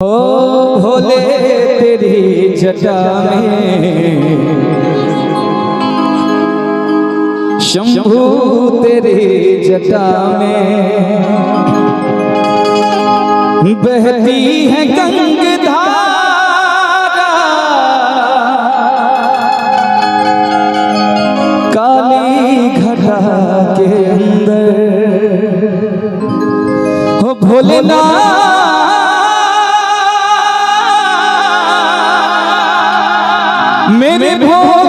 ओ भोले तेरी जटा में शंभू तेरी जटा में बहती है गंगाधारा काली घटा के अंदर हो भोलेनाथ मेरे भोलेनाथ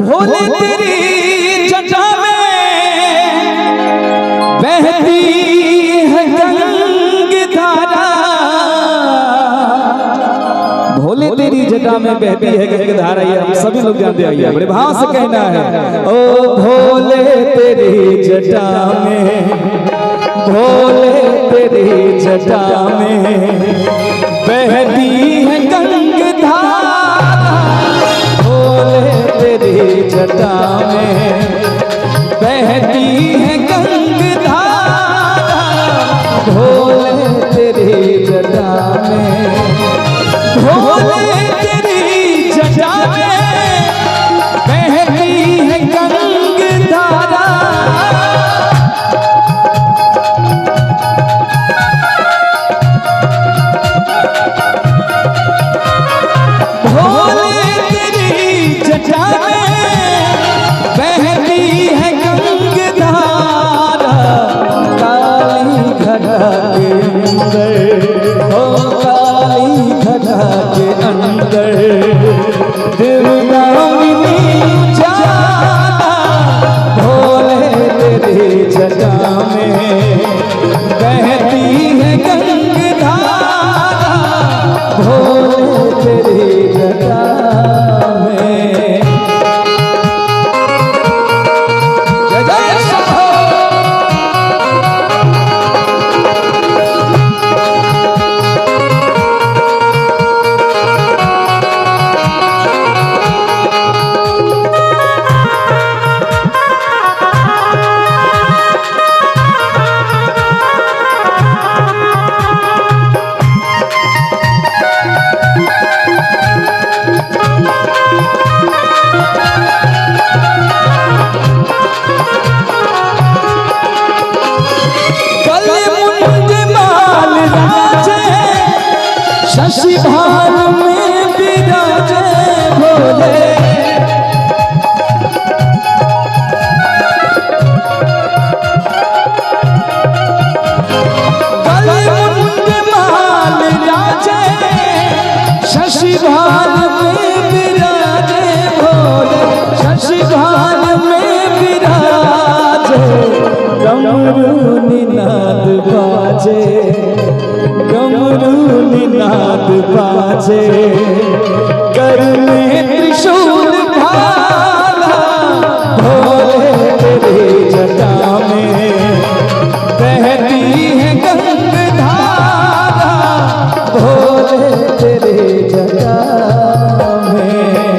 भोले तेरी जटा में बहती है गंगाधारा भोले तेरी जटा में बहती है गंगाधारा। ये हम सभी लोग जानते हैं, बड़े भाव से कहना है। ओ भोले तेरी जटा में भोले तेरी जटा में बहती है गंगाधारा भोले तेरी जटा में बहती है गंगाधारा भोले तेरी जटा में भोले तेरी जटा में बहती है गंगाधारा शशि भान में विराजे भोले कलमुंड माल राजे शशि भान में विराजे भोले शशि भान में विराजे डमरू निनाद बाजे डमरू निनाद बाजे कर में त्रिशूल भाला भोले तेरी जटा में बहती है गंगाधारा भोले तेरी जटा में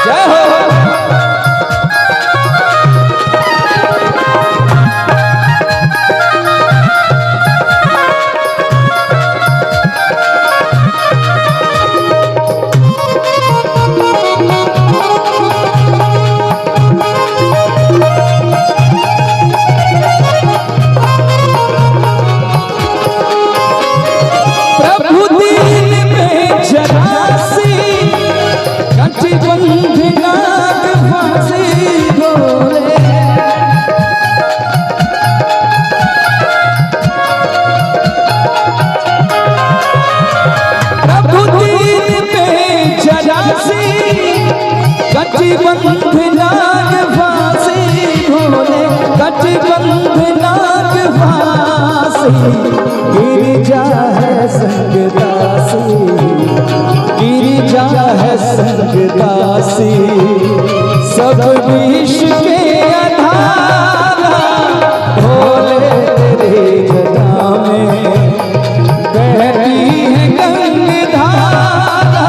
जय हो। गिरिजा है संगदासी गिरिजा है संगदासी सब विष के आधारा भोले तेरी जटा में बहती है गंगाधारा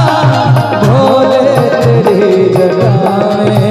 भोले तेरी जटा में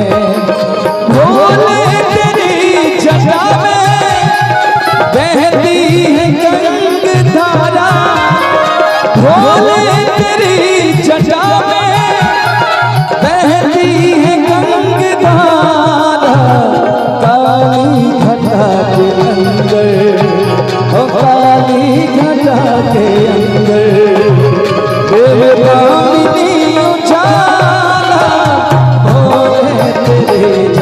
तेरी